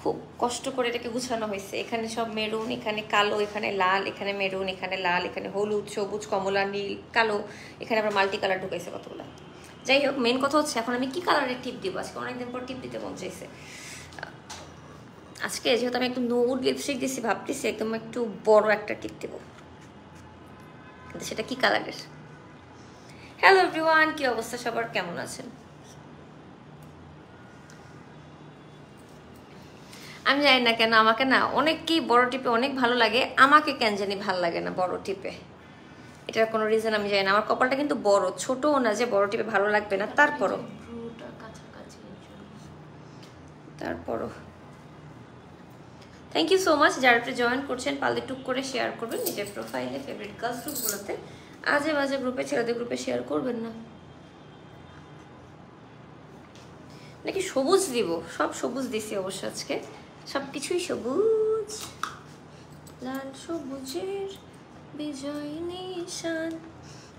খুব কষ্ট করে এটাকে গুছানো হয়েছে। এখানে সব মেরুন, এখানে কালো, এখানে লাল, এখানে মেরুন, এখানে লাল, এখানে হলুদ, সবুজ, কমলা, নীল, কালো, এখানে আবার মাল্টি কালার ঢুকাইছে কতগুলো। যাই হোক, মেন কথা হচ্ছে এখন আমি কি কালারের টিপ দিব। আজকে অনেকদিন পর টিপ দিতে মন চাইছে। আজকে যেহেতু আমি একদম নুড লিপস্টিক দিচ্ছি, ভাবতেছি একদম একটু বড় একটা টিপ দেবো, কিন্তু সেটা কি কালারের। হ্যালো এভরিওয়ান, কি অবস্থা সবার, কেমন আছেন? আমি জানি না কেন আমাকে না অনেককেই বড় টিপে অনেক ভালো লাগে, আমাকে কেন জানি ভালো লাগে না বড় টিপে। এটার কোনো রিজন আমি জানি না। আমার কপালটা কিন্তু বড়, ছোটও না যে বড় টিপে ভালো লাগবে না, তারপরও থ্যাংক ইউ সো মাচ যারা একটু জয়েন করছেন। পারলে টুক করে শেয়ার করবেন নিজের প্রোফাইলে, ফেভারিট গার্লস গ্রুপগুলোতে। আজে বাজে গ্রুপে, ছেলেদের গ্রুপে শেয়ার করবেন না। নাকি সবুজ দিব? সব সবুজ দিছি অবশ্য আজকে, সব কিছুই সবুজ। লাল সবুজের বিজয় নিশান।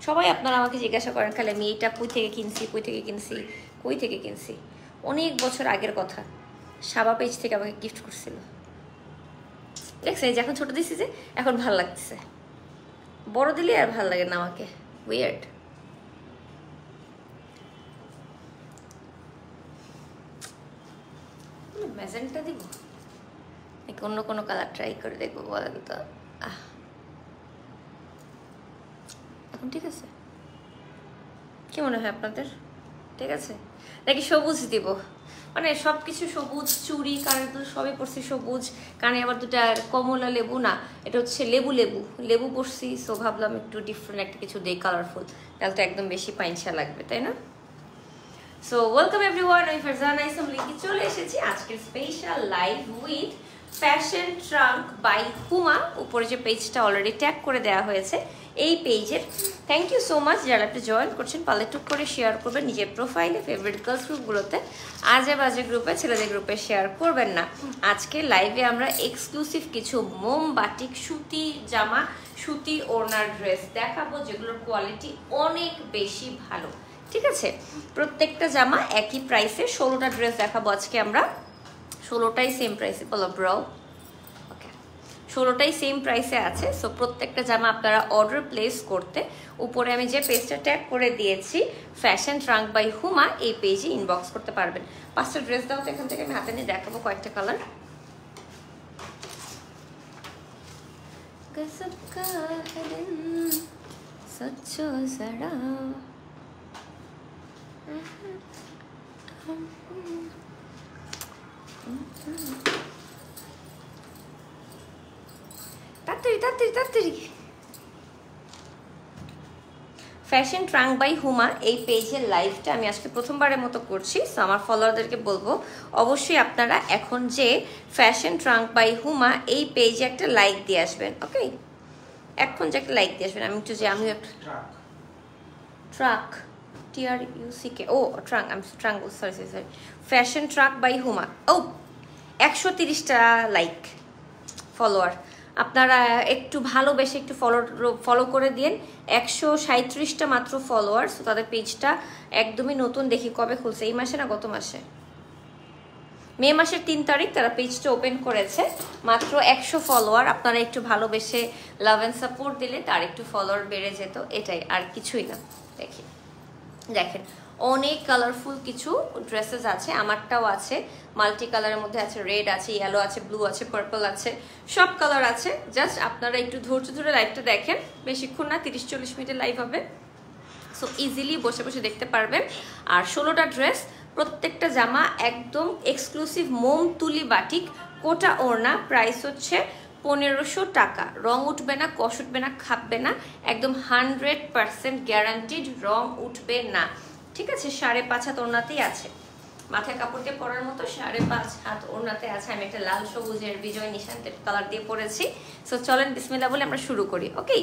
সবাই আপনারা আমাকে জিজ্ঞাসা করেন খালি আমি এইটা কই থেকে কিনছি, কই থেকে কিনছি, কই থেকে কিনছি। অনেক বছর আগের কথা, সাবা পেজ থেকে আমাকে গিফট করছিল। দেখছেন যে এখন ছোট দিছি যে এখন ভাল লাগতেছে, বড় দিলে আর ভাল লাগে না আমাকে। উইয়ার্ড। ম্যাজেন্টা দিব নাকি অন্য কোনো কালার ট্রাই করে দেখবো বলেন তো। এখন ঠিক আছে? কি মনে হয় আপনাদের ঠিক আছে নাকি সবুজ দিব? মানে সব কিছু সবুজ, চুড়ি, কানে তো সবই পরছি সবুজ, কানে আবার দুটা কমলা লেবু, না এটা হচ্ছে লেবু লেবু লেবু পরছি। সো ভাবলাম একটু ডিফারেন্ট একটা কিছু দেই, কালারফুল, তাহলে তো একদম বেশি পাইনসা লাগবে, তাই না? সো ওয়েলকাম এভরিওয়ান, আমি ফারজানা ইসলাম লিখি চলে এসেছি আজকের special live with fashion trunk by Huma. উপরে যে পেজটা অলরেডি ট্যাগ করে দেওয়া হয়েছে এই পেজের। থ্যাংক ইউ সো মাচ যারা একটু জয়েন করছেন। পারলে টুক করে শেয়ার করবেন নিজের প্রোফাইলে, ফেভারিট গার্লস গ্রুপগুলোতে। আজে বাজে গ্রুপে, ছেলেদের গ্রুপে শেয়ার করবেন না। আজকে লাইভে আমরা এক্সক্লুসিভ কিছু মোমবাটিক সুতি জামা, সুতি ওড়নার ড্রেস দেখাবো, যেগুলোর কোয়ালিটি অনেক বেশি ভালো। ঠিক আছে, প্রত্যেকটা জামা একই প্রাইসে। 16টা ড্রেস দেখাবো আজকে আমরা, 16টাই সেম প্রাইসে। বলো ব্রো, ওকে, 16টাই সেম প্রাইসে আছে। সো প্রত্যেকটা জামা আপনারা অর্ডার প্লেস করতে উপরে আমি যে পেজটা ট্যাগ করে দিয়েছি ফ্যাশন ট্রাঙ্ক বাই হুমা, এই পেজে ইনবক্স করতে পারবেন। 5টা ড্রেস দাও তো এখান থেকে, আমি হাতে নিয়ে দেখাবো কয়েকটা কালার। তাড়াতাড়ি তাড়াতাড়ি তাড়াতাড়ি। ফ্যাশন ট্রাঙ্ক বাই হুমা এই পেজের লাইভটা আমি আজকে প্রথমবারের মতো করছি। সো আমার ফলোয়ারদেরকে বলবো অবশ্যই আপনারা এখন যে ফ্যাশন ট্রাঙ্ক বাই হুমা এই পেজে একটা লাইক দিয়ে আসবেন। ওকে, এখন যে একটা লাইক দিয়ে আসবেন। আমি একটু যে আমি একটা ট্রাক TRUCK, ও ট্রাঙ্ক, আমি trunk, sorry sorry sorry, fashion truck by Huma. ও 130টা লাইক, ফলোয়ার আপনারা একটু ভালোবেসে একটু ফলো করে দিন। 137টা মাত্র ফলোয়ার। সো তাদের পেজটা একদমই নতুন, দেখি কবে খুলছে, এই মাসে না গত মাসে, মে মাসের 3 তারিখ তারা পেজটা ওপেন করেছে। মাত্র 100 ফলোয়ার। আপনারা একটু ভালোবেসে লাভ অ্যান্ড সাপোর্ট দিলে তার একটু ফলোয়ার বেড়ে যেত, এটাই, আর কিছুই না। দেখি, দেখেন অনেক কালারফুল কিছু ড্রেসেস আছে, আমারটাও আছে, মাল্টি কালারের মধ্যে আছে, রেড আছে, ইয়েলো আছে, ব্লু আছে, পার্পল আছে, সব কালার আছে। জাস্ট আপনারা একটু ধৈর্য ধরে লাইভটা দেখেন, বেশিক্ষণ না, 30-40 মিনিটের লাইভ হবে। সো ইজিলি বসে বসে দেখতে পারবেন। আর 16টা ড্রেস, প্রত্যেকটা জামা একদম এক্সক্লুসিভ মোম তুলি বাটিক কোটা ওড়না। প্রাইস হচ্ছে 1500 টাকা। রং উঠবে না, কষ উঠবে না, খাপবে না, একদম 100% গ্যারান্টিড, রং উঠবে না। ঠিক আছে, 5.5 হাত ওড়নাতেই আছে, মাথায় কাপড় দিয়ে পরার মতো 5.5 হাত ওড়নাতে আছে। আমি একটা লাল সবুজের বিজয় নিশান কালার দিয়ে পরেছি। সো চলেন বিসমিল্লাহ বলে আমরা শুরু করি। ওকে,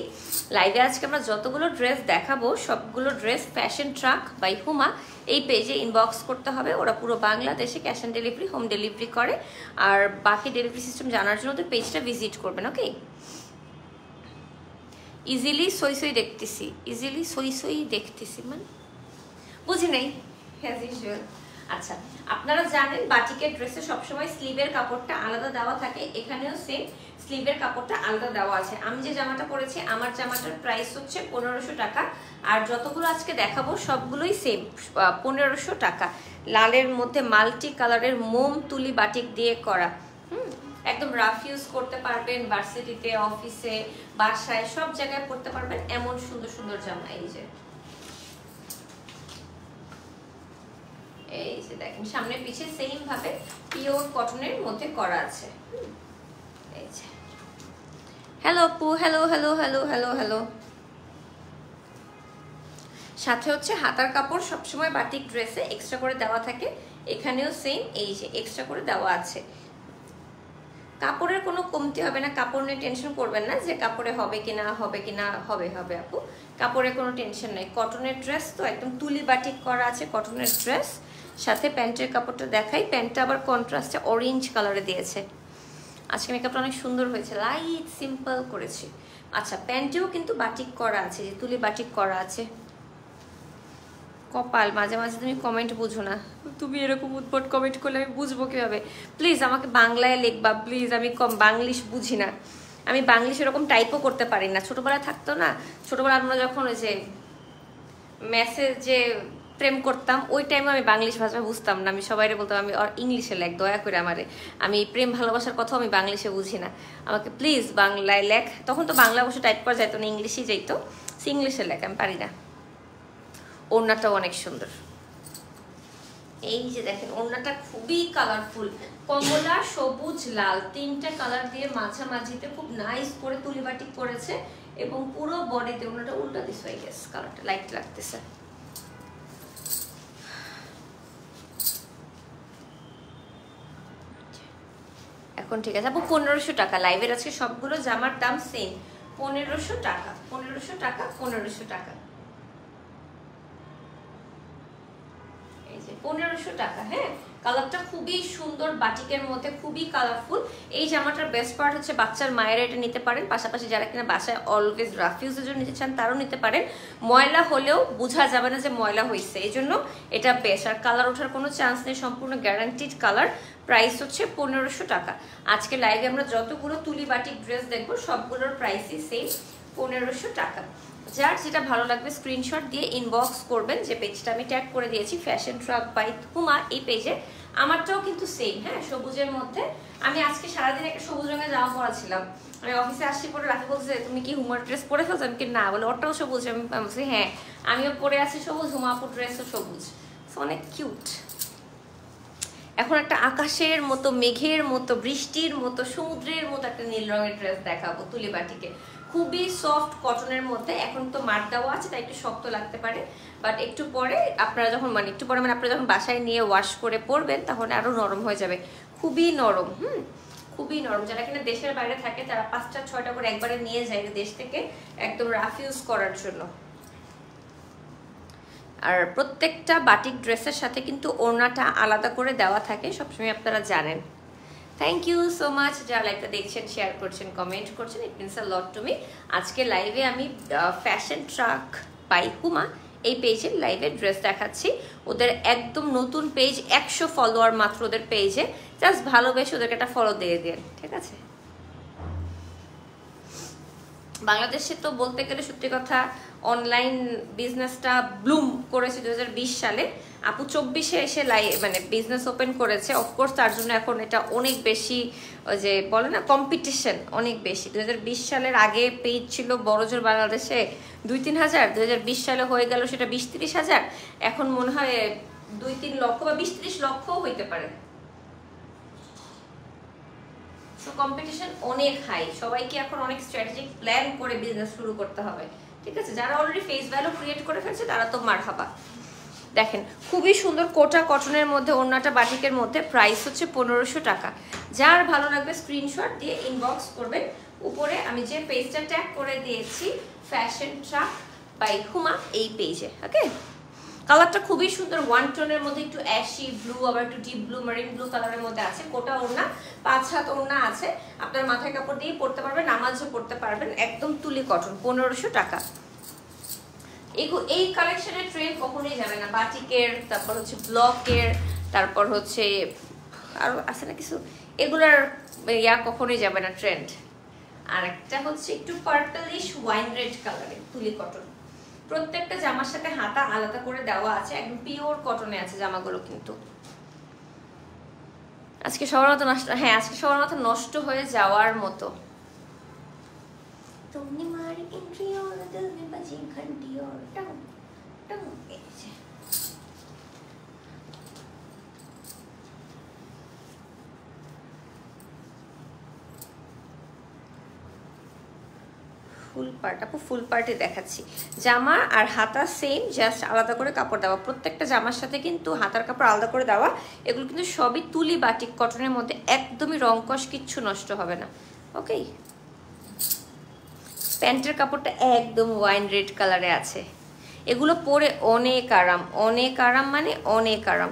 লাইভে আজকে আমরা যতগুলো ড্রেস দেখাবো সবগুলো ড্রেস ফ্যাশন ট্রাক বাই হুমা এই পেজে ইনবক্স করতে হবে। ওরা পুরো বাংলাদেশে cash on delivery, home delivery করে। আর বাকি ডেলিভারি সিস্টেম জানার জন্য ওদের পেজটা ভিজিট করবেন। ওকে, ইজিলি সই সই দেখতেছি, ইজিলি সই সই দেখতেছি, মানে বুঝি নাই, অ্যাজ ইউজুয়াল। আচ্ছা, আপনারা জানেন বাটিকের ড্রেসে সবসময় স্লিভের কাপড়টা আলাদা দেওয়া থাকে, এখানেও সেম স্লিভের কাপড়টা আলাদা দেওয়া আছে। আমি যে জামাটা পরেছি, আমার জামাটার প্রাইস হচ্ছে 1500 টাকা, আর যতগুলো আজকে দেখাবো সবগুলোই সেম 1500 টাকা। লালের মধ্যে মাল্টি কালারের মোম তুলি বাটিক দিয়ে করা, একদম রাফ ইউজ করতে পারবেন, ভার্সিটিতে, অফিসে, বাসায়, সব জায়গায় পরতে পারবেন এমন সুন্দর সুন্দর জামা। এই যে দেখেন সামনে পিছে সেম ভাবে পিওর কটনের মধ্যে করা আছে। এই যে হ্যালো আপু, hello hello hello hello hello. সাথে হচ্ছে হাতার কাপড় সবসময় বাটিক ড্রেসে এক্সট্রা করে দেওয়া থাকে, এখানেও সেম এই যে এক্সট্রা করে দেওয়া আছে। কাপড়ের কোনো কমতি হবে না, কাপড় নিয়ে টেনশন করবেন না যে কাপড়ে হবে কিনা, হবে কিনা, হবে হবে আপু, কাপড়ের কোনো টেনশন নেই। কটনের ড্রেস তো একদম তুলি বাটিক করা আছে কটনের ড্রেস। সাথে প্যান্টের কাপড়টা দেখাই, প্যান্টটা আবার কন্ট্রাস্টে অরেঞ্জ কালারে দিয়েছে। আজকে মেকআপটা অনেক সুন্দর হয়েছে, লাইট সিম্পল করেছি। আচ্ছা, প্যান্টেও কিন্তু বাটিক করা আছে, যে তুলি বাটিক করা আছে। কপাল, মাঝে মাঝে তুমি কমেন্ট বুঝো না, তুমি এরকম উদ্ভট কমেন্ট করলে আমি বুঝবো কিভাবে? প্লিজ আমাকে বাংলায় লিখবা প্লিজ, আমি কম বাংলিশ বুঝি না, আমি বাংলিশ এরকম টাইপও করতে পারি না। ছোটবেলায় থাকতো না, ছোটবেলা আমরা যখন ওই যে মেসেজ যে প্রেম করতাম, ওই টাইমে আমি বাংলিশ ভাষা বুঝতাম না, আমি সবাইরে বলতাম আমি ইংলিশে লেখ, দয়া করে আমারে, আমি প্রেম ভালোবাসার কথা আমি বাংলিশে বুঝি না, আমাকে প্লিজ বাংলায় লেখ। তখন তো বাংলা অবশ্য টাইপ করা যাইতো না, ইংলিশই যাইতো, ইংলিশে লেখ, আমি পারি না। ওড়নাটাও অনেক সুন্দর, এই যে দেখেন ওড়নাটা খুবই কালারফুল, কমলা, সবুজ, লাল, তিনটা কালার দিয়ে মাঝামাঝিতে খুব নাইস করে তুলি বাটিক করেছে, এবং পুরো বডিতে ওড়নাটা উল্টা দিস হয়ে গেছে, কালারটা লাইট লাগতেছে। এখন ঠিক আছে আপু, 1500 টাকা। লাইভের আজকে সবগুলো জামার দাম সেম, 1500 টাকা, 1500 টাকা, 1500 টাকা, 1500 টাকা। হ্যাঁ, কালারটা খুবই সুন্দর, বাটিকের মধ্যে খুবই কালারফুল। এই জামাটার বেস্ট পার্ট হচ্ছে বাচ্চার মায়েরা এটা নিতে পারেন, পাশাপাশি যারা কিনা বাসায় অলওয়েজ রাফ ইউজের জন্য নিতে চান তারাও নিতে পারেন। ময়লা হলেও বোঝা যাবে না যে ময়লা হয়েছে, এই জন্য এটা বেস্ট। আর কালার ওঠার কোনো চান্স নেই, সম্পূর্ণ গ্যারান্টিড কালার। প্রাইস হচ্ছে 1500 টাকা। আজকে লাইভে আমরা যতগুলো তুলি বাটিক ড্রেস দেখবো সবগুলোর প্রাইসই সেম, 1500 টাকা। যার যেটা ভালো লাগবে স্ক্রিনশট দিয়ে ইনবক্স করবেন, যে পেজটা আমি ট্যাগ করে দিয়েছি ফ্যাশন ট্রাক বাই হুমা, এই পেজে। আমারটাও কিন্তু সেম, হ্যাঁ, সবুজের মধ্যে। আমি আজকে সারাদিন একটা সবুজ রঙের জামা পরা ছিলাম, আমি অফিসে আসছি পরে রাতে বলছে তুমি কি হুমার ড্রেস পরে ফেলছো? আমি কি না, বলে ওটাও সবুজ। আমি বলছি হ্যাঁ, আমিও পরে আছি সবুজ, হুমাপুর ড্রেসও সবুজ, অনেক কিউট। এখন একটা আকাশের মতো, মেঘের মতো, বৃষ্টির মতো, সমুদ্রের মতো একটা নীল রঙের ড্রেস দেখাবো তুলি বাটিকে, খুবই সফট কটনের মধ্যে। এখন তো মার দেওয়া আছে তাই একটু শক্ত লাগতে পারে, বাট একটু পরে আপনারা যখন আপনারা যখন বাসায় নিয়ে ওয়াশ করে পরবেন তাহলে আরো নরম হয়ে যাবে, খুবই নরম। খুবই নরম। যারা কিনা দেশের বাইরে থাকে তারা 5টা 6টা করে একবারে নিয়ে যায় দেশ থেকে, একদম রাফ ইউজ করার জন্য। আর প্রত্যেকটা বাটিক ড্রেসের সাথে কিন্তু ওড়নাটা আলাদা করে দেওয়া থাকে, সবসময় আপনারা জানেন। থ্যাংক ইউ সো মাচ যারা লাইভটা দেখছেন, শেয়ার করছেন, কমেন্ট করছেন, it means a lot to me. আজকে লাইভে আমি ফ্যাশন ট্রাক বাই হুমা এই পেজের লাইভে ড্রেস দেখাচ্ছি। ওদের একদম নতুন পেজ, 100 ফলোয়ার মাত্র ওদের পেজে, জাস্ট ভালোবেসে ওদেরকে একটা ফলো দিয়ে দিন, ঠিক আছে? বাংলাদেশে তো বলতে গেলে সত্যি কথা অনলাইন বিজনেসটা ব্লুম করেছে 2020 সালে। আপু 24-এ এসে মানে বিজনেস ওপেন করেছে। অফকোর্স তার জন্য এখন এটা অনেক বেশি, ওই যে বলে না, কম্পিটিশন অনেক বেশি। 2020 সালের আগে পেজ ছিল বড়জোর বাংলাদেশে 2-3 হাজার, 2020 সালে হয়ে গেল সেটা 20-30 হাজার, এখন মনে হয় 2-3 লক্ষ বা 20-30 লক্ষও হইতে পারে। সো কম্পিটিশন অনেক হাই, সবাইকে এখন অনেক স্ট্র্যাটেজিক প্ল্যান করে বিজনেস শুরু করতে হবে, ঠিক আছে? যারা অলরেডি ফেস ভ্যালু ক্রিয়েট করে ফেলছে তারা তো মারহাবা। দেখেন খুবই সুন্দর কোটা কটনের মধ্যে ওড়নাটা বাটিকের মধ্যে, প্রাইস হচ্ছে 1500 টাকা। যার ভালো লাগবে স্ক্রিনশট দিয়ে ইনবক্স করবেন। উপরে আমি যে পেজটা ট্যাগ করে দিয়েছি ফ্যাশন ট্রাক বাই হুমা এই পেজে, ওকে? কালারটা খুবই সুন্দর, 1 টোনের মধ্যে একটু অ্যাশি ব্লু, আবার একটু ডিপ ব্লু, মেরিন ব্লু কালারের মধ্যে আছে। কোটা ওড়না, 5 হাত ওড়না আছে, আপনার মাথায় কাপড় দিয়ে পরতে পারবেন, নামাজও পড়তে পারবেন, একদম তুলি কটন, 1500 টাকা। এই কালেকশনের ট্রেন্ড কখনোই যাবে না, বাটিকের, তারপর হচ্ছে ব্লকের, তারপর হচ্ছে আরো আছে না কিছু, এগুলার ইয়া কখনোই যাবে না ট্রেন্ড। আর একটা হচ্ছে একটু পার্পলিশ ওয়াইন রেড কালারের তুলি কটন, প্রত্যেকটা জামার সাথে হাতা আলাদা করে দেওয়া আছে, একদম পিওর কটনে আছে জামাগুলো। কিন্তু আজকে সবার মতো নষ্ট, হ্যাঁ আজকে সবার মতো নষ্ট হয়ে যাওয়ার মতো। তুমি মারি ইন্দ্রিয়র দিল মে বাজি ঘন্টিয়র টং টং। ফুল পার্ট, আপু ফুল পার্টে দেখাচ্ছি। জামা আর হাতা সেম, জাস্ট আলাদা করে কাপড় দেওয়া। প্রত্যেকটা জামার সাথে কিন্তু হাতার কাপড় আলাদা করে দেওয়া। এগুলো কিন্তু সবই তুলি বাটিক কটনের মধ্যে, একদমই রং কষ কিচ্ছু নষ্ট হবে না। ওকে, প্যান্টের কাপড়টা একদম ওয়াইন রেড কালারে আছে। এগুলো পরে অনেক আরাম, অনেক আরাম, মানে অনেক আরাম।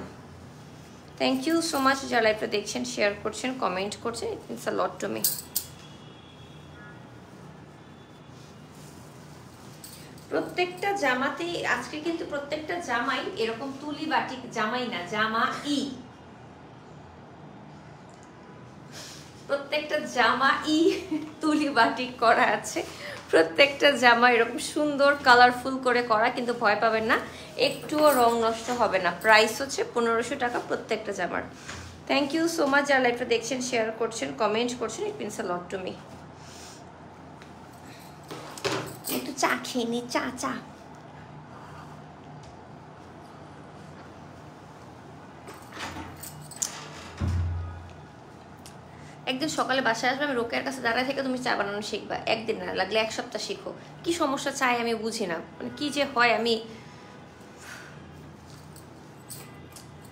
থ্যাংক ইউ সো মাচ যারা লাইভটা দেখছেন, শেয়ার করছেন, কমেন্ট করছেন, it means a lot to me. প্রত্যেকটা জামাতে আজকে কিন্তু প্রত্যেকটা জামাই এরকম তুলি বাটিক জামাই না, জামা ই, প্রত্যেকটা জামা ই তুলি বাটিক করা আছে। প্রত্যেকটা জামা এরকম সুন্দর কালারফুল করে করা, কিন্তু ভয় পাবেন না, একটুও রং নষ্ট হবে না। প্রাইস হচ্ছে 1500 টাকা প্রত্যেকটা জামার। থ্যাংক ইউ সো মাচ যারা লাইভটা দেখছেন, শেয়ার করছেন, কমেন্ট করছেন, it means a lot to me. একটু চা খেয়ে নি, চা চা। একদিন সকালে বাসায় আসবে, আমি রোকেয়ার কাছে দাঁড়ায় থেকে তুমি চা বানানো শিখবা। একদিন না, লাগলে এক সপ্তাহ শিখো। কি সমস্যা চাই আমি বুঝি না, মানে কি যে হয়। আমি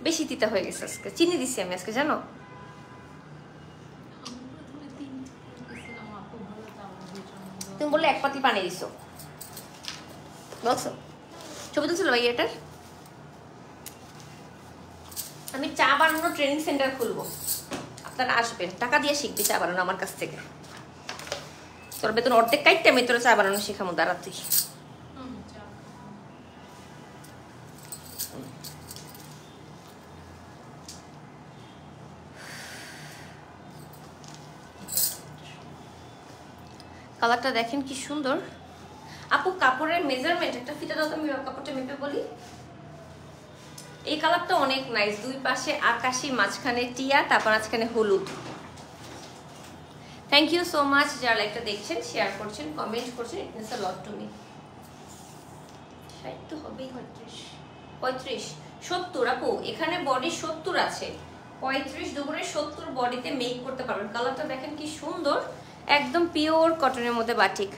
বেশি তিতা হয়ে গেছে আজকে, চিনি দিছি আমি আজকে, জানো। তুমি বললে 1 পাতিল পানি দিছো, বলছো ছবি তুলছিল ভাই এটার। আমি চা বানানোর ট্রেনিং সেন্টার খুলবো, আপনারা আসবেন, টাকা দিয়ে শিখবি চা বানানো আমার কাছ থেকে। তোর বেতন অর্ধেক কাইটে আমি তোর চা বানানো শেখামো, দাঁড়া তুই। কালারটা দেখেন কি সুন্দর। আপু কাপড়ের মেজারমেন্ট একটা ফিতা দাও তো, আমি কাপড়টা মেপে বলি। এই কালারটা অনেক নাইস, দুই পাশে আকাশি, মাঝখানে টিয়া, তারপর মাঝখানে হলুদ। থ্যাংক ইউ সো মাচ যারা লাইভটা দেখছেন, শেয়ার করছেন, কমেন্ট করছেন, it means a lot to me. 60 তো হবেই, 35 70 আপু এখানে বডি 70 আছে, 35 দুগুণে 70 বডিতে মেক করতে পারবেন। কালারটা দেখেন কি সুন্দর, একদম পিওর কটনের মধ্যে বাটিক।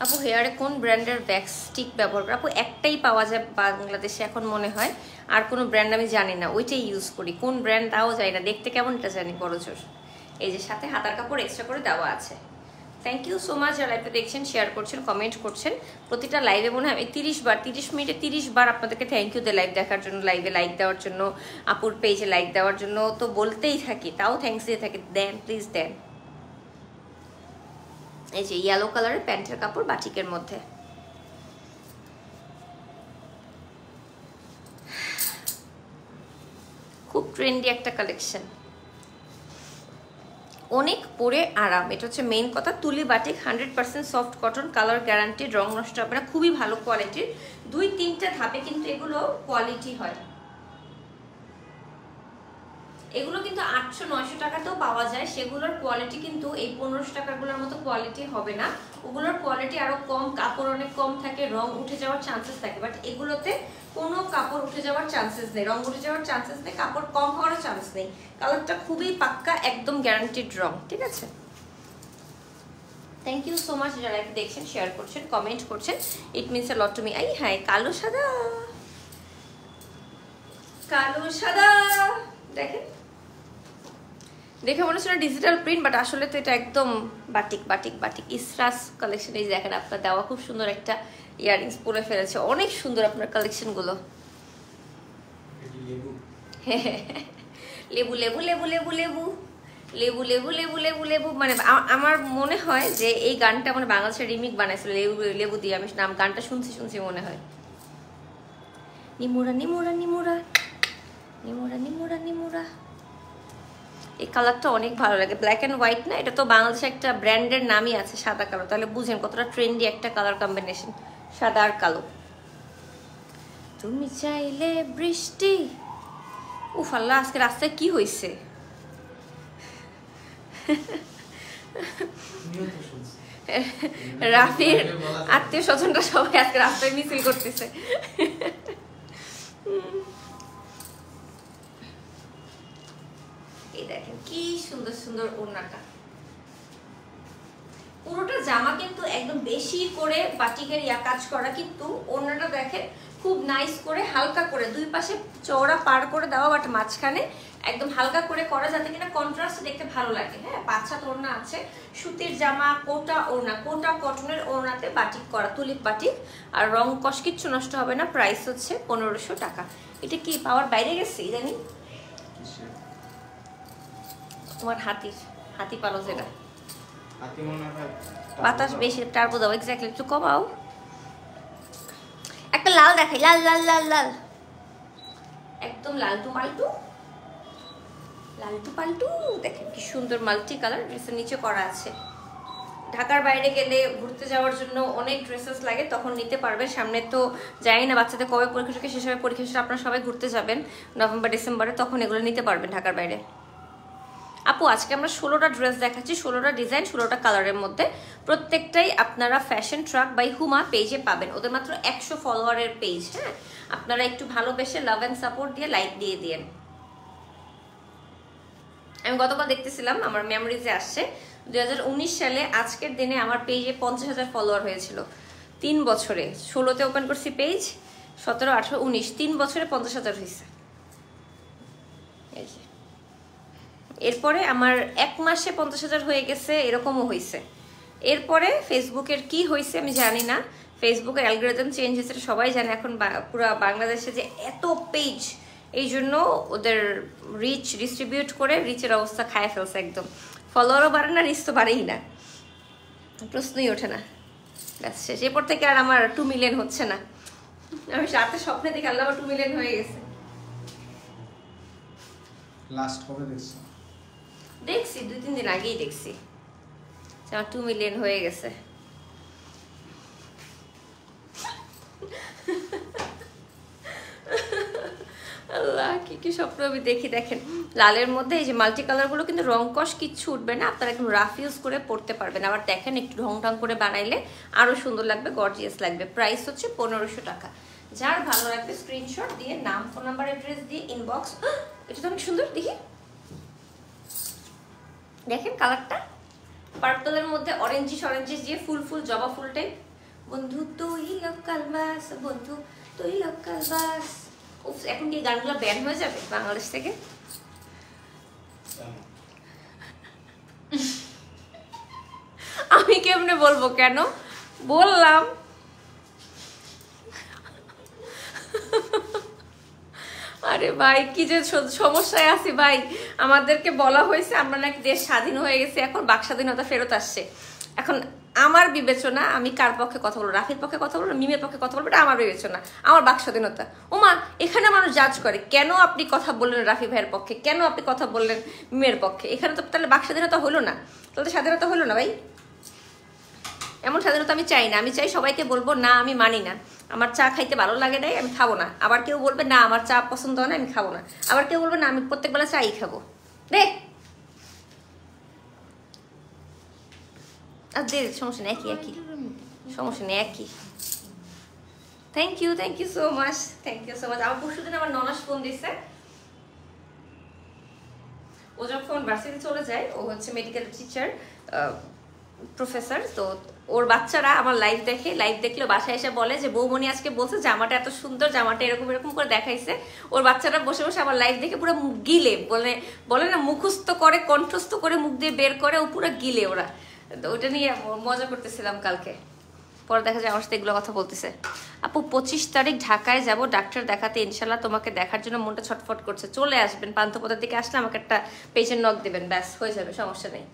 আপু হেয়ারে কোন ব্র্যান্ডের ভ্যাক্স স্টিক ব্যবহার করে? আপু একটাই পাওয়া যায় বাংলাদেশে এখন মনে হয়, আর কোনো ব্র্যান্ড আমি জানি না, ওইটাই ইউজ করি। কোন ব্র্যান্ড তাও জানি না, দেখতে কেমন এটা জানি, বড় জোর। এই যে সাথে হাতার কাপড় এক্সট্রা করে দেওয়া আছে। থ্যাংক ইউ সো মাচ যারা লাইভে দেখছেন, শেয়ার করছেন, কমেন্ট করছেন। প্রতিটা লাইভে মনে হয় আমি 30 মিনিটে 30 বার আপনাদেরকে থ্যাংক ইউ লাইভ দেখার জন্য, লাইভে লাইক দেওয়ার জন্য, আপুর পেজে লাইক দেওয়ার জন্য তো বলতেই থাকি, তাও থ্যাংকস দিয়ে থাকি। দেন প্লিজ দেন। এই যে ইয়েলো কালারের প্যান্টের কাপড় বাটিকের মধ্যে, খুব ট্রেন্ডি একটা কালেকশন, অনেক পরে আরাম। এটা হচ্ছে মেইন কথা। Tuli batik 100% soft cotton, colour guaranteed, রং নষ্ট হবে না, খুবই ভালো কোয়ালিটির। 2-3টা ধাপে কিন্তু এগুলো কোয়ালিটি হয়। এগুলো কিন্তু 800-900 টাকাতেও পাওয়া যায়, সেগুলোর কোয়ালিটি কিন্তু এই 1500 টাকাগুলোর মতো কোয়ালিটি হবে না। ওগুলোর কোয়ালিটি আরো কম, কাপড় অনেক কম থাকে, রং উঠে যাওয়ার চান্সেস থাকে। বাট এগুলোতে কোনো কাপড় উঠে যাওয়ার চান্সেস নেই, রং উঠে যাওয়ার চান্সেস নেই, কাপড় কম হওয়ার চান্স নেই। কালারটা খুবই পাক্কা, একদম গ্যারান্টিড রং, ঠিক আছে। থ্যাংক ইউ সো মাচ যারা দেখছেন, শেয়ার করছেন, কমেন্ট করছেন, it means a lot to me. আই হাই কালো সাদা, কালো সাদা দেখেন, দেখে মনে হচ্ছে ডিজিটাল প্রিন্ট, বাট আসলে তো এটা একদম বাটিক বাটিক বাটিক। ইসরাস কালেকশন, এই দেখেন আপনার দেওয়া খুব সুন্দর একটা ইয়াররিংস পরে ফেলেছে, অনেক সুন্দর আপনার কালেকশন গুলো। লেবু লেবু লেবু লেবু লেবু লেবু লেবু লেবু লেবু লেবু, মানে আমার মনে হয় যে এই গানটা মানে বাংলাদেশের রিমিক বানাইছিল লেবু লেবু দিয়ে। আমি নাম গানটা শুনছি মনে হয়। নিমুরা নিমুরা নিমুরা নিমুরা নিমুরা নিমুরা। এই কালারটা অনেক ভালো লাগে, ব্ল্যাক অ্যান্ড হোয়াইট না, এটা তো বাংলাদেশে একটা ব্র্যান্ডের নামই আছে সাদা কালো, তাহলে বুঝেন কতটা ট্রেন্ডি একটা কালার কম্বিনেশন, সাদা আর কালো। তুমি চাইলে বৃষ্টি। উফ আল্লাহ, আজকে রাস্তায় কি হয়েছে? রাফির আত্মীয় স্বজনরা সবাই আজকে রাস্তায় মিছিল করতেছে। এই দেখেন কি সুন্দর সুন্দর ওড়নাটা, পুরোটা জামা কিন্তু একদম বেশি করে বাটিকের কাজ করা, কিন্তু ওড়নাটা দেখেন খুব নাইস করে হালকা করে দুই পাশে চওড়া পার করে দেওয়া, বাট মাঝখানে একদম হালকা করে করা, যাতে কিনা কন্ট্রাস্ট দেখতে ভালো লাগে। হ্যাঁ, 5-7 ওড়না আছে, সুতির জামা, কোটা ওড়না, কোটা কটনের ওড়নাতে বাটিক করা, তুলিপ বাটিক, আর রং কষ কিচ্ছু নষ্ট হবে না। প্রাইস হচ্ছে 1500 টাকা। এটা কি পাওয়ার বাইরে গেছে জানি, তোমার হাতি পালো যেটা, বাতাস বেশি, টার্বো দাও, এক্স্যাক্টলি, একটু কমাও। একটা লাল দেখাই, লাল লাল লাল লাল, একদম লালটু পাল্টু, লালটু পাল্টু। দেখেন কি সুন্দর মাল্টি কালার, ড্রেসের নিচে করা আছে। ঢাকার বাইরে গেলে ঘুরতে যাওয়ার জন্য অনেক ড্রেসেস লাগে, তখন নিতে পারবেন। সামনে তো জানি না বাচ্চাদের কবে পরীক্ষা শেষ হবে, পরীক্ষা শেষে আপনারা সবাই ঘুরতে যাবেন নভেম্বর ডিসেম্বরে, তখন এগুলো নিতে পারবেন ঢাকার বাইরে। আপু আজকে আমরা 16টা ড্রেস দেখাচ্ছি, 16টা ডিজাইন, 16টা কালারের মধ্যে। প্রত্যেকটাই আপনারা ফ্যাশন ট্রাক বাই হুমা পেজে পাবেন। ওদের মাত্র 100 ফলোয়ারের পেজ। হ্যাঁ, আপনারা একটু ভালোবেসে লাভ অ্যান্ড সাপোর্ট দিয়ে লাইক দিয়ে দিয়েন। আমি গতকাল দেখতেছিলাম, আমার মেমোরিজে আসছে 2019 সালে আজকের দিনে আমার পেজে 50,000 ফলোয়ার হয়েছিল। 3 বছরে, 16তে ওপেন করছি পেজ, 17, 18, 19, 3 বছরে 50,000 হয়েছে। এরপরে আমার 1 মাসে 50,000 হয়ে গেছে, এরকমও হয়েছে। এরপরে ফেসবুকের কি হয়েছে আমি জানি না, ফেসবুকের অ্যালগরিদম চেঞ্জ হয়েছে সবাই জানে। এখন পুরো বাংলাদেশে যে এত পেজ, এই জন্য ওদের রিচ ডিস্ট্রিবিউট করে রিচের অবস্থা খায় ফেলছে একদম। ফলোয়ারও বাড়ে না, রিচ তো বাড়েই না, প্রশ্নই ওঠে না। ব্যাস শেষ। এরপর থেকে আর আমার 2 মিলিয়ন হচ্ছে না। আমি রাতে স্বপ্নে দেখে আল্লাহ আমার 2 মিলিয়ন হয়ে গেছে। লাস্ট কবে দেখছো? দেখছি 2-3 দিন আগেই দেখছি আমার 2 মিলিয়ন হয়ে গেছে। আল্লাহ কি কি স্বপ্ন আমি দেখি। দেখেন লালের মধ্যে এই যে মাল্টি কালার গুলো কিন্তু রং কষ কিচ্ছু উঠবে না, আপনারা একদম রাফ ইউজ করে পড়তে পারবেন। আবার দেখেন একটু ঢং ঢং করে বানাইলে আরো সুন্দর লাগবে, গর্জিয়াস লাগবে। প্রাইস হচ্ছে 1500 টাকা। যার ভালো লাগবে স্ক্রিনশট দিয়ে নাম, ফোন নাম্বার, অ্যাড্রেস দিয়ে ইনবক্স। এটা তো অনেক সুন্দর দেখি, দেখেন কালারটা পার্পলের মধ্যে অরেঞ্জিশ অরেঞ্জিশ দিয়ে ফুল ফুল জবা ফুল টাইপ। বন্ধু তুই লোকাল বাস, বন্ধু তুই লোকাল বাস। এখন কি গানগুলো ব্যান হয়ে যাবে বাংলাদেশ থেকে? আমি কেমনে বলবো, কেন বললাম? আরে ভাই কি যে সমস্যায় আছি ভাই। আমাদেরকে বলা হয়েছে আমরা নাকি দেশ স্বাধীন হয়ে গেছে, এখন বাক স্বাধীনতা ফেরত আসছে। এখন আমার বিবেচনা, আমি কার পক্ষে কথা বলবো, রাফির পক্ষে কথা বলবো, মিমের পক্ষে কথা বলবো, এটা আমার বিবেচনা, আমার বাক স্বাধীনতা। ওমা এখানে মানুষ জাজ করে, কেন আপনি কথা বললেন রাফি ভাইয়ের পক্ষে, কেন আপনি কথা বললেন মিমের পক্ষে? এখানে তো তাহলে বাক স্বাধীনতা হলো না, তাহলে স্বাধীনতা হলো না ভাই। এমন স্বাধীনতা আমি চাই না। আমি চাই সবাইকে বলবো না আমি মানি না, আমার চা খাইতে ভালো লাগে নাই, আমি খাবো না। আবার কেউ বলবে না আমার চা পছন্দ হয় না, আমি খাবো না। আবার কেউ বলবে না আমি প্রত্যেক বেলা চাই খাবো। দে আর দে, সমস্যা নেই, একই একই, সমস্যা নেই একই। Thank you so much, thank you so much. আমার পরশুদিন আমার ননাস ফোন দিচ্ছে। ও যখন ভার্সিটি চলে যায়, ও হচ্ছে মেডিকেল টিচার, প্রফেসর, তো ওর বাচ্চারা আমার লাইভ দেখে, লাইভ দেখলে বাসায় এসে বলে যে বৌমনি আজকে বলছে জামাটা এত সুন্দর, জামাটা এরকম এরকম করে দেখাইছে। ওর বাচ্চারা বসে বসে আমার লাইভ দেখে পুরো গিলে, বলে না মুখস্থ করে, কণ্ঠস্থ করে, মুখ দিয়ে বের করে, ও পুরো গিলে ওরা। তো ওটা নিয়ে মজা করতেছিলাম কালকে। পরে দেখা যায় আমার সাথে এগুলো কথা বলতেছে। আপু 25 তারিখ ঢাকায় যাব ডাক্তার দেখাতে, ইনশাল্লাহ তোমাকে দেখার জন্য মনটা ছটফট করছে। চলে আসবেন, পান্থপদার দিকে আসলে আমাকে একটা পেজের নক দেবেন, ব্যাস হয়ে যাবে, সমস্যা নেই।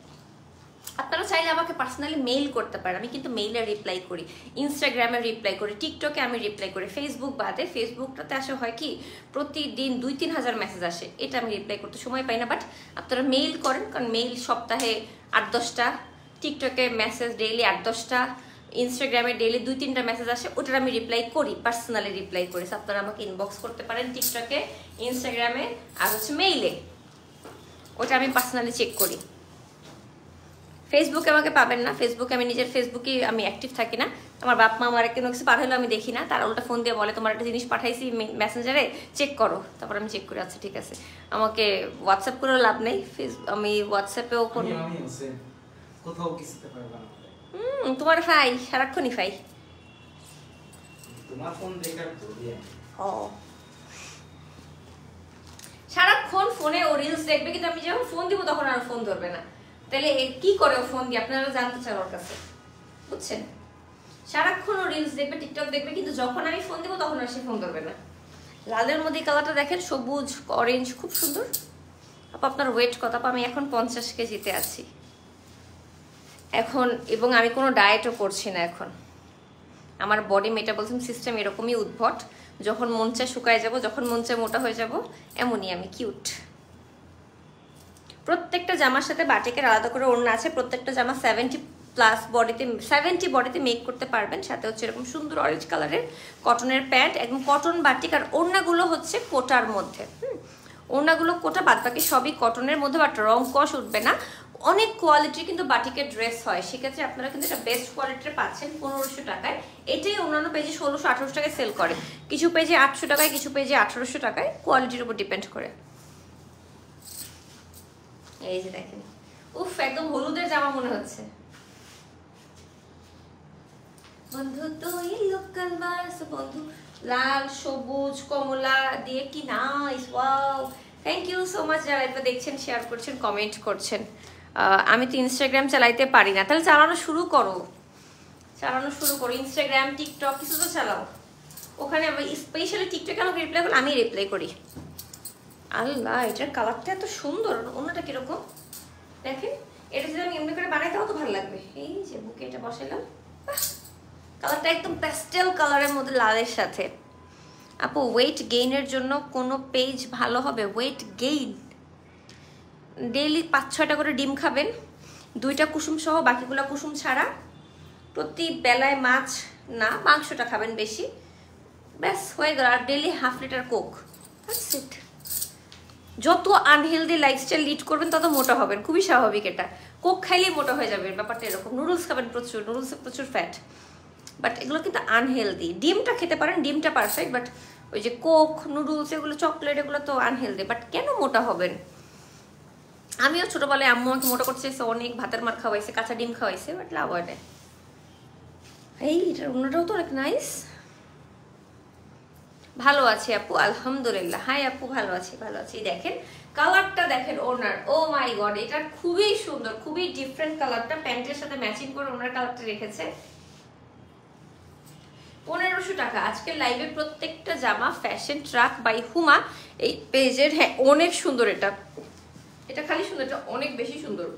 আপনারা চাইলে আমাকে পার্সোনালি মেইল করতে পারেন, আমি কিন্তু মেইলে রিপ্লাই করি, ইনস্টাগ্রামে রিপ্লাই করি, টিকটকে আমি রিপ্লাই করি, ফেসবুক বাদে। ফেসবুকটাতে আসে হয় কি প্রতিদিন 2-3 হাজার মেসেজ আসে, এটা আমি রিপ্লাই করতে সময় পাই না। বাট আপনারা মেইল করেন, কারণ মেইল সপ্তাহে 8-10টা, টিকটকে মেসেজ ডেইলি 8-10টা, ইনস্টাগ্রামে ডেইলি 2-3টা মেসেজ আসে, ওটার আমি রিপ্লাই করি, পার্সোনালি রিপ্লাই করি। আপনারা আমাকে ইনবক্স করতে পারেন টিকটকে, ইনস্টাগ্রামে, আর হচ্ছে মেইলে, ওটা আমি পার্সোনালি চেক করি। ফেসবুকে আমাকে পাবেন না, ফেসবুকে আমি নিজের ফেসবুকে আমি অ্যাক্টিভ থাকি না। আমার বাপ মা আমার কোনো কিছু পাঠালো আমি দেখি না, তারা উল্টা ফোন দিয়ে বলে তোমার একটা জিনিস পাঠাইছি মেসেঞ্জারে, চেক করো। তারপর আমি চেক করি, আচ্ছা ঠিক আছে। আমাকে হোয়াটসঅ্যাপ করেও লাভ নেই, আমি হোয়াটসঅ্যাপেও কোথাও কিছুতে পারবা না। তোমার ফাই সারাক্ষণই ফাই, তোমার ফোন দেখার তো দিয়ে ও সারাক্ষণ ফোনে ও রিলস দেখবে, কিন্তু আমি যখন ফোন দিব তখন আর ফোন ধরবে না। তাহলে কি করে ও ফোন দিয়ে, আপনারা জানতে চান ওর কাছে, বুঝছেন? সারাক্ষণ ও রিলস দেখবে, টিকটক দেখবে, কিন্তু যখন আমি ফোন দিব তখন আর সে ফোন ধরবে না। লালের মধ্যে কালারটা দেখেন, সবুজ অরেঞ্জ, খুব সুন্দর। আপা আপনার ওয়েট কত? আপা আমি এখন 50 কেজিতে আছি এখন, এবং আমি কোনো ডায়েটও করছি না এখন। আমার বডি মেটাবলিজম সিস্টেম এরকমই উদ্ভট, যখন মন চায় শুকায় যাব, যখন মন চায় মোটা হয়ে যাব, এমনই আমি কিউট। প্রত্যেকটা জামার সাথে বাটিকের আলাদা করে ওড়না আছে, প্রত্যেকটা জামা 70 বডিতে মেক করতে পারবেন। সাথে হচ্ছে এরকম সুন্দর অরেঞ্জ কালারের কটনের প্যান্ট, একদম কটন বাটিক, আর ওড়নাগুলো হচ্ছে কোটার মধ্যে। ওড়নাগুলো কোটা, বাদ বাকি সবই কটনের মধ্যে, বাট রং কষ উঠবে না। অনেক কোয়ালিটির কিন্তু বাটিকের ড্রেস হয়, সেক্ষেত্রে আপনারা কিন্তু এটা বেস্ট কোয়ালিটির পাচ্ছেন 1500 টাকায়। এটাই অন্যান্য পেজে 1600-1800 টাকায় সেল করে, কিছু পেজে 800 টাকায়, কিছু পেজে 1800 টাকায়, কোয়ালিটির উপর ডিপেন্ড করে। এই যে দেখেন, উফ একদম হলুদের জামা মনে হচ্ছে। বন্ধু তুই লোকাল বাস, বন্ধু লাল সবুজ কমলা দিয়ে কি nice, wow. Thank you so much যারা এটা দেখছেন, শেয়ার করছেন, কমেন্ট করছেন। আমি তো ইনস্টাগ্রাম চালাইতে পারি না, তাহলে চালানো শুরু করো, ইনস্টাগ্রাম, টিকটক কিছু তো চালাও। ওখানে আমি স্পেশালি টিকটকে আমাকে রিপ্লাই করলে আমি রিপ্লাই করি। আল্লাহ, এটার কালারটা এত সুন্দর, অন্যটা কিরকম দেখেন। এটা যদি আমি এমনি করে বানাই তাও তো ভালো লাগবে। এই যে বুকে এটা বসাইলাম, কালারটা একদম প্যাস্টেল কালারের মধ্যে লালের সাথে। আপু ওয়েট গেইনের জন্য কোনো পেজ ভালো হবে? ওয়েট গেইন ডেইলি 5-6টা করে ডিম খাবেন, 2টা কুসুম সহ, বাকিগুলো কুসুম ছাড়া। প্রতি বেলায় মাছ না মাংসটা খাবেন বেশি, ব্যাস হয়ে গেল। আর daily 1/2 litre Coke, that's it. যত আনহেলদি লাইফস্টাইল লিড করবেন তত মোটা হবেন, খুবই স্বাভাবিক এটা। কোক খাইলেই মোটা হয়ে যাবে, ব্যাপারটা এরকম। নুডলস খাবেন প্রচুর, নুডলসে প্রচুর ফ্যাট, বাট এগুলো কিন্তু আনহেলদি। ডিমটা খেতে পারেন, ডিমটা পারফেক্ট, বাট ওই যে কোক, নুডলস, এগুলো চকলেট, এগুলো তো আনহেলদি। বাট কেন মোটা হবেন? আমিও ছোটবেলায় আম্মু আমাকে মোটা করতে চাইছে, অনেক ভাতের মার খাওয়াইছে, কাঁচা ডিম খাওয়াইছে, বাট লাভ হয় না। এই এটার অন্যটাও তো অনেক নাইস। ভালো আছি আপু, আলহামদুলিল্লাহ। হাই আপু, ভালো আছি, ভালো আছি। দেখেন কালারটা দেখেন ওনার, ও মাই গড, এটা খুবই সুন্দর, খুবই ডিফারেন্ট কালারটা। প্যান্টের সাথে ম্যাচিং করে ওনার কালারটা রেখেছে। 1500 টাকা। আজকের লাইভে প্রত্যেকটা জামা ফ্যাশন ট্রাক বাই হুমা এই পেজের। হ্যাঁ অনেক সুন্দর, এটা খালি সুন্দর, এটা অনেক বেশি সুন্দর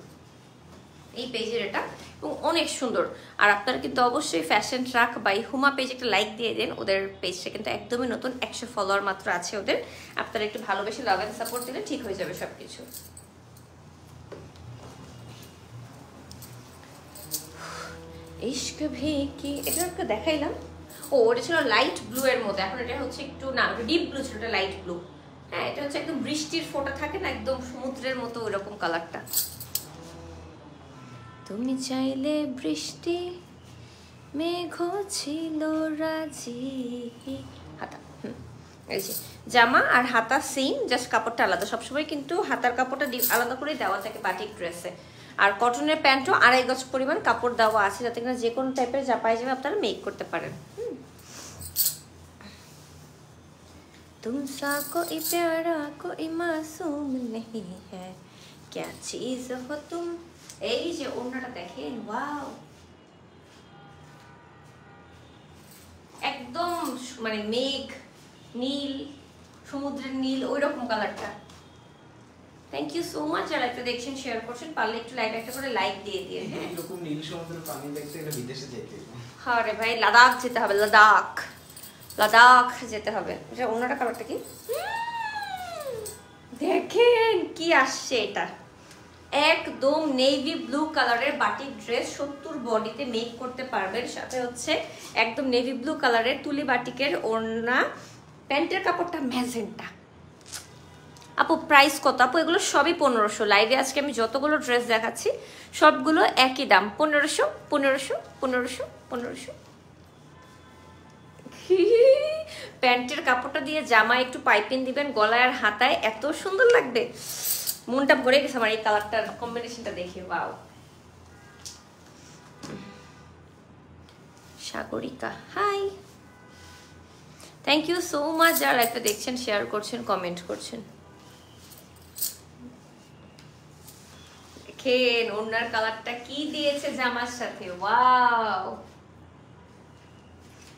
এই পেজের, এটা এবং অনেক সুন্দর। আর আপনারা কিন্তু অবশ্যই fashion truck by Huma page একটা লাইক দিয়ে দেন। ওদের পেজটা কিন্তু একদমই নতুন, 100 ফলোয়ার মাত্র আছে ওদের। আপনারা একটু ভালোবেসে লাভ এন্ড সাপোর্ট দিলে ঠিক হয়ে যাবে সবকিছু। ইশক ভি কি, এটা আপনাকে দেখাইলাম। ও ওটা ছিল লাইট ব্লু এর মধ্যে, এখন এটা হচ্ছে একটু না ডিপ ব্লু ছিল, এটা লাইট ব্লু। হ্যাঁ এটা হচ্ছে একদম বৃষ্টির ফোঁটা থাকে না, একদম সমুদ্রের মতো ওইরকম কালারটা। তুমি চাইলে বৃষ্টি, মেঘ ছিল রাজি। হাতা, এই যে জামা আর হাতা সেম, জাস্ট কাপড়টা আলাদা। সবসময় কিন্তু হাতার কাপড়টা আলাদা করে দেওয়া থাকে বাটিক ড্রেসে। আর কটনের প্যান্টও 2.5 গজ পরিমাণ কাপড় দেওয়া আছে, যাতে কিনা যে কোনো টাইপের যা পাই যাবে আপনারা মেক করতে পারেন। तुमसा कोई प्यारा कोई मासूम नहीं है, क्या चीज हो तुम। এই যে ওড়নাটা দেখেন, ওয়াও, একদম মানে মেঘ নীল, সমুদ্রের নীল, ওইরকম কালারটা। Thank you so much. যারা একটা দেখছেন শেয়ার করছেন, পারলে একটু লাইক একটা করে লাইক দিয়ে দিয়ে। হ্যাঁ এরকম নীল সমুদ্রের পানি দেখতে গেলে বিদেশে যেতে হবে। হ্যাঁ রে ভাই, লাদাখ যেতে হবে, লাদাখ লাদাখ যেতে হবে। এটা অন্যটা কালারটা কি দেখেন কি আসছে, এটা একদম নেভি ব্লু কালারের বাটিক ড্রেস, 70 বডিতে মেক করতে পারবেন। সাথে হচ্ছে একদম নেভি ব্লু কালারের তুলি বাটিকের ওড়না, প্যান্টের কাপড়টা ম্যাজেন্টা। আপু প্রাইস কত? আপু এগুলো সবই 1500। লাইভে আজকে আমি যতগুলো ড্রেস দেখাচ্ছি সবগুলো একই দাম, 1500 1500 1500 1500। প্যান্টের কাপড়টা দিয়ে জামা একটু পাইপিং দিবেন, গলায় আর হাতায় এত সুন্দর লাগবে। মনটা ভরে গেছে আমার এই কালারটার কম্বিনেশনটা দেখে। Wow. Sagarika hi, thank you so much. যারা একটা দেখছেন শেয়ার করছেন কমেন্ট করছেন। দেখেন ওনার কালারটা কি দিয়েছে জামার সাথে। ওয়াও,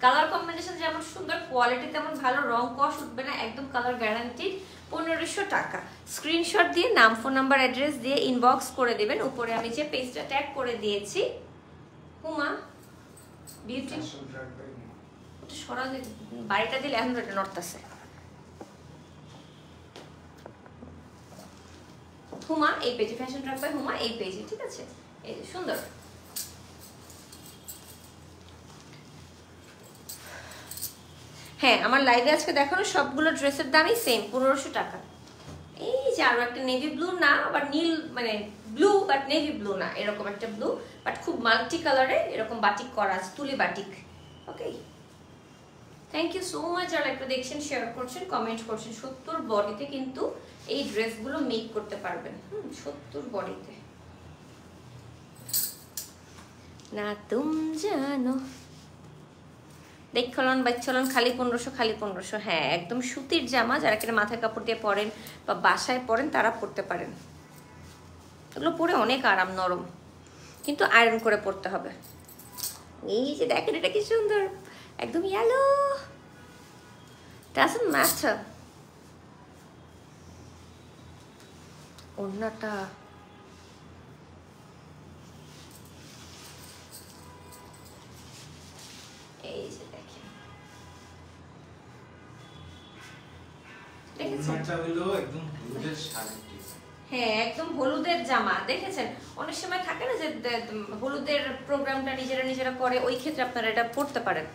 কালার কম্বিনেশন যেমন সুন্দর, কোয়ালিটি তেমন ভালো, রং কস উঠবে না, একদম কালার গ্যারান্টি। 1500 টাকা। স্ক্রিনশট দিয়ে নাম, ফোন নাম্বার, অ্যাড্রেস দিয়ে ইনবক্স করে দিবেন। উপরে আমি যে পেজটা ট্যাগ করে দিয়েছি, হুমা বিউটি, ওটা সরা বাড়িটা দিলে এখন এটা নড়তেছে। হুমা এই পেজে, ফ্যাশন ট্রাক বাই হুমা এই পেজে, ঠিক আছে? এই যে সুন্দর। হ্যাঁ আমার লাইভে আজকে দেখানো সবগুলো ড্রেসের দামই সেম, 1500 টাকা। এই যে আরো একটা নেভি ব্লু না, আবার নীল, মানে ব্লু বাট নেভি ব্লু না, এরকম একটা ব্লু বাট খুব মাল্টি কালারে এরকম বাটিক করা আছে, তুলি batik. Okay, thank you so much. যারা একটু দেখছেন শেয়ার করছেন কমেন্ট করছেন। 70 বডিতে কিন্তু এই ড্রেসগুলো মেক করতে পারবেন। 70 বডিতে না তুম জানো। দেখলন বাচ্চলন খালি 1500 খালি 1500। হ্যাঁ একদম সুতির জামা, যারা কিনা মাথায় কাপড় দিয়ে পরেন বা বাসায় পরেন তারা পরতে পারেন। এগুলো পরে অনেক আরাম, নরম, কিন্তু আয়রন করে পরতে হবে। এই যে দেখেন এটা কি সুন্দর, একদম ইয়েলো, ডাজন্ট ম্যাটার। ওড়নাটা এই যে দেখেন, হ্যাঁ একদম হলুদের জামা। দেখেছেন অনেক সময় থাকে না যে হলুদের প্রোগ্রামটা নিজেরা করে, ওই ক্ষেত্রে আপনারা এটা পড়তে পারেন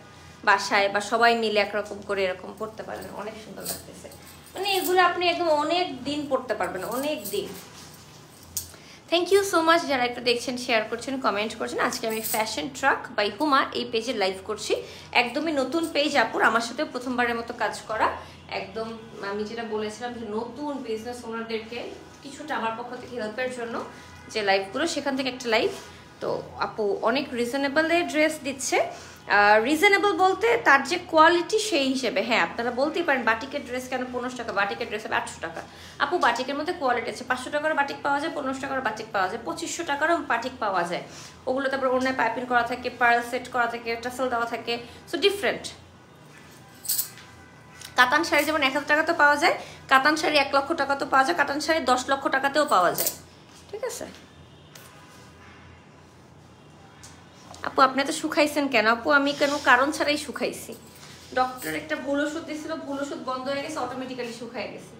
বাসায়, বা সবাই মিলে একরকম করে এরকম পড়তে পারেন, অনেক সুন্দর লাগতেছে। মানে এগুলো আপনি একদম অনেক দিন পড়তে পারবেন, অনেক দিন। Thank you so much. যারা একটু দেখছেন শেয়ার করছেন কমেন্ট করছেন। আজকে আমি ফ্যাশন ট্রাক বাই হুমা এই পেজে লাইভ করছি। একদমই নতুন পেজ আপুর, আমার সাথে প্রথমবারের মতো কাজ করা। একদম আমি যেটা বলেছিলাম যে নতুন বিজনেস ওনারদেরকে কিছুটা আমার পক্ষ থেকে হেল্পের জন্য যে লাইভগুলো, সেখান থেকে একটা লাইভ। তো আপু অনেক রিজনেবলে ড্রেস দিচ্ছে। রিজনেবল বলতে তার যে কোয়ালিটি সেই হিসেবে। হ্যাঁ আপনারা বলতেই পারেন বাটিকের ড্রেস কেন 1500 টাকা, বাটিকের ড্রেস হবে 800 টাকা। আপু বাটিকের মধ্যে কোয়ালিটি আছে, 500 টাকার বাটিক পাওয়া যায়, 1500 টাকার বাটিক পাওয়া যায়, 2500 টাকারও বাটিক পাওয়া যায়। ওগুলো তারপর অন্যায় পাইপিং করা থাকে, পার্ল সেট করা থাকে, টাসেল দেওয়া থাকে, সো ডিফারেন্ট। কাতান শাড়ি যেমন 1000 টাকাতেও পাওয়া যায়, কাতান শাড়ি 1 লক্ষ টাকাতেও পাওয়া যায়, কাতান শাড়ি 10 লক্ষ টাকাতেও পাওয়া যায়, ঠিক আছে? আপু আপনি তো শুকাইছেন কেন? আপু আমি কেন কারণ ছাড়াই শুকাইছি। ডক্টর একটা ভুল ওষুধ দিয়েছিল, ভুল ওষুধ বন্ধ হয়ে গেছে, অটোমেটিক্যালি শুকায় গেছে।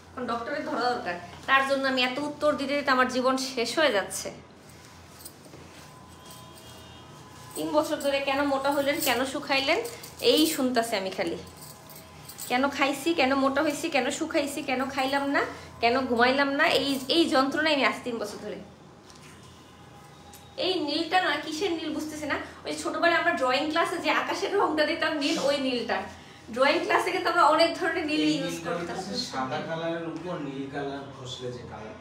এখন ডক্টরের ধরা দরকার, তার জন্য আমি এত উত্তর দিতে দিতে আমার জীবন শেষ হয়ে যাচ্ছে। 3 বছর ধরে কেন মোটা হলেন, কেন শুকাইলেন, এই শুনতেছে আমি খালি। কেন খাইছি, কেন মোটা হয়েছি, কেন শুকাইছি, কেন খাইলাম না, কেন ঘুমাইলাম না, এই যন্ত্রণাই আমি আজ 3 বছর ধরে। এই নীলটা না কিসের নীল বুঝতেছি না। ওই ছোটবেলায় আমরা ড্রয়িং ক্লাসে যে আকাশের রংটা দিতাম নীল, ওই নীলটা। ড্রয়িং ক্লাসে কিন্তু আমরা অনেক ধরনের নীল ইউজ করতাম। সাদা কালারের উপর নীল কালার ঘষলে যে কালার।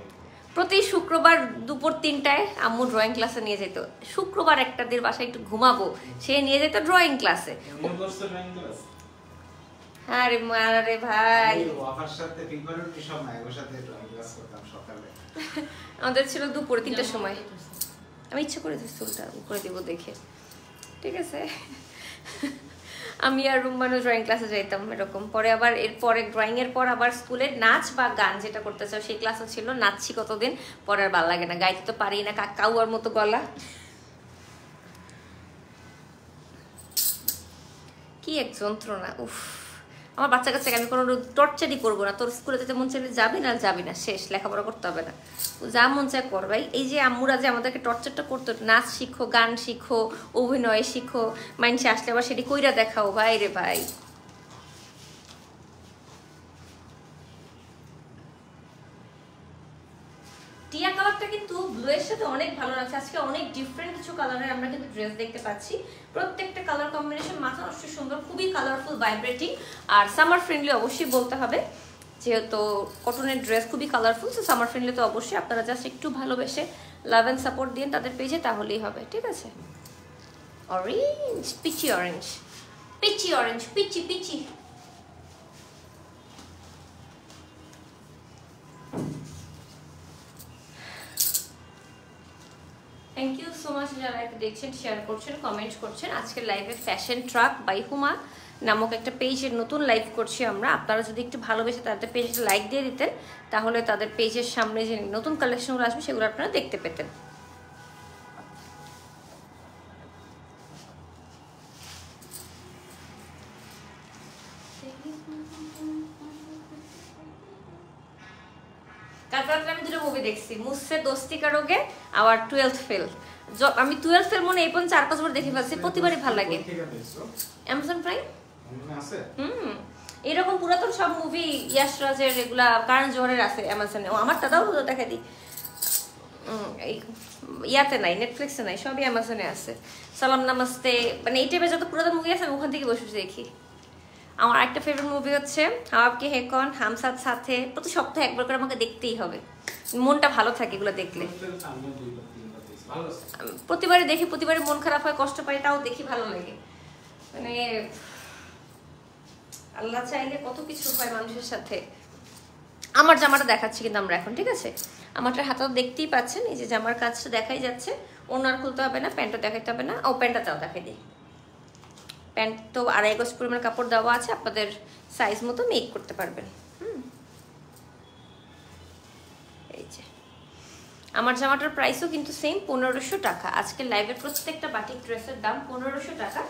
প্রতি শুক্রবার দুপুর 3টায় আম্মু ড্রয়িং ক্লাসে নিয়ে যেত। শুক্রবার একটা দিন বাসায় একটু ঘুমাবো, সে নিয়ে যেত ড্রয়িং ক্লাসে। আরে মারে ভাই, আমাদের ছিল দুপুরে 3টার সময়। আমি ইচ্ছা করে চুলটা করে দিব দেখে, ঠিক আছে? আমি আর রুম্মানও ড্রয়িং ক্লাসে যাইতাম এরকম। পরে আবার এরপরে ড্রয়িং এর পর আবার স্কুলে নাচ বা গান যেটা করতে চাও সেই ক্লাসও ছিল, নাচছি কতদিন, পরে আর ভালো লাগে না, গাইতে তো পারি না, কাউয়ার মতো গলা। কি এক যন্ত্রণা, উফ। আমার বাচ্চা কাচ্চাকে আমি কোনো টর্চারই করবো না, তোর স্কুলে যেতে মন চাইলে যাবি না, যাবি না, শেষ, লেখাপড়া করতে হবে না, যা মন চায় কর ভাই। এই যে আম্মুরা যে আমাদেরকে টর্চারটা করতো, নাচ শিখো, গান শিখো, অভিনয় শিখো, মাইন্ডসে আসলে আবার সেটি কইরা দেখাও, ভাই রে ভাই। টিয়া কালারটা কিন্তু ব্লু এর সাথে অনেক ভালো লাগছে। আজকে অনেক ডিফারেন্ট কিছু কালারের আমরা কিন্তু ড্রেস দেখতে পাচ্ছি, প্রত্যেকটা কালার কম্বিনেশন মাথা নষ্ট সুন্দর, খুবই কালারফুল, ভাইব্রেটিং আর সামার ফ্রেন্ডলি অবশ্যই বলতে হবে, যেহেতু কটনের ড্রেস খুবই কালারফুল, সো সামার ফ্রেন্ডলি তো অবশ্যই। আপনারা জাস্ট একটু ভালোবেসে লাভ অ্যান্ড সাপোর্ট দিন তাদের পেজে, তাহলেই হবে, ঠিক আছে। Orange, peachy orange, peachy orange, peachy peachy. Thank you so much যারা এটা দেখছেন, শেয়ার করছেন, কমেন্ট করছেন। আজকের লাইভে ফ্যাশন ট্রাক বাই হুমা নামক একটা পেজের নতুন লাইভ করছি আমরা। আপনারা যদি একটু ভালোবেসে তাদের পেজে লাইক দিয়ে দিতেন, তাহলে তাদের পেজের সামনে যে নতুন কালেকশনগুলো আসবে সেগুলো আপনারা দেখতে পেতেন। কাল রাত্রে আমি দুটো মুভি দেখছি, মুসসে দোস্তি কারোগে আবার 12th ফেল। আমি 12th ফেল মনে এই পর্যন্ত 4-5 বার দেখে ফেলছি, প্রতিবারই ভালো লাগে। অ্যামাজন প্রাইম আছে। এরকম পুরাতন সব মুভি ইয়াশ রাজের, এগুলা কারণ জোহরের আছে অ্যামাজনে। আমার দাদাও দেখা দিই, এই ইয়াতে নাই, নেটফ্লিক্সে নাই, সবই অ্যামাজনে আছে। সালাম নামাস্তে, মানে এই টাইপের যত পুরাতন মুভি আছে আমি ওখান থেকে বসে দেখি। আমার একটা ফেভারিট মুভি হচ্ছে হাওয়াবকে হেকন, হাম সাথ সাথে, প্রতি সপ্তাহে একবার করে আমাকে দেখতেই হবে, মনটা ভালো থাকে এগুলো দেখলে। প্রতিবারই দেখি, প্রতিবারই মন খারাপ হয়, কষ্ট পাই, তাও দেখি, ভালো লাগে। মানে আল্লাহ চাইলে কত কিছু হয় মানুষের সাথে। আমার জামাটা দেখাচ্ছি কিন্তু আমরা এখন, ঠিক আছে। আমারটা হাতও দেখতেই পাচ্ছেন, এই যে জামার কাজটা দেখাই যাচ্ছে, ওনার খুলতে হবে না, প্যান্টও দেখাইতে হবে না। ও প্যান্টটা চাও দেখাই দিই। প্যান্ট তো 2.5 গজ পরিমাণ কাপড় দেওয়া আছে, আপনাদের সাইজ মতো মেক করতে পারবেন। এই যে আমার জামাটার প্রাইসও কিন্তু সেম 1500 টাকা। আজকে লাইভের প্রত্যেকটা বাটিক ড্রেসের দাম 1500 টাকা।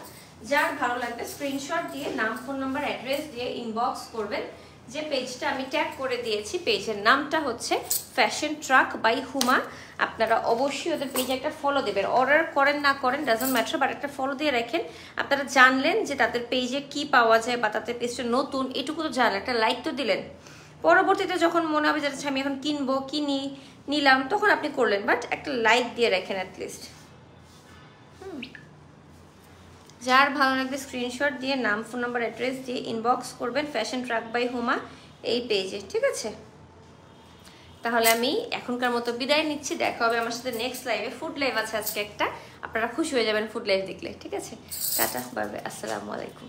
যার ভালো লাগবে স্ক্রিনশট দিয়ে নাম, ফোন নাম্বার, অ্যাড্রেস দিয়ে ইনবক্স করবেন। যে পেজটা আমি ট্যাগ করে দিয়েছি, পেজের নামটা হচ্ছে ফ্যাশন ট্রাক বাই হুমা। আপনারা অবশ্যই ওদের পেজে একটা ফলো দেবেন, অর্ডার করেন না করেন ডাজন্ট ম্যাটার, বাট একটা ফলো দিয়ে রাখেন। আপনারা জানলেন যে তাদের পেজে কি পাওয়া যায় বা তাদের পেজটা নতুন, এটুকু তো জানলেন, একটা লাইক তো দিলেন। পরবর্তীতে যখন মনে হবে যে আমি এখন কিনবো, নিলাম, তখন আপনি করলেন, বাট একটা লাইক দিয়ে রাখেন অ্যাটলিস্ট। যার ভালো লাগবে স্ক্রিনশট দিয়ে নাম, ফোন নাম্বার, অ্যাড্রেস দিয়ে ইনবক্স করবেন ফ্যাশন ট্রাক বাই হুমা এই পেজে, ঠিক আছে। তাহলে আমি এখনকার মতো বিদায় নিচ্ছি, দেখা হবে আমার সাথে নেক্সট লাইভে। ফুড লাইভ আছে আজকে একটা, আপনারা খুশি হয়ে যাবেন ফুড লাইভ দেখলে, ঠিক আছে। টাটা, বাই বাই, আসসালামু আলাইকুম।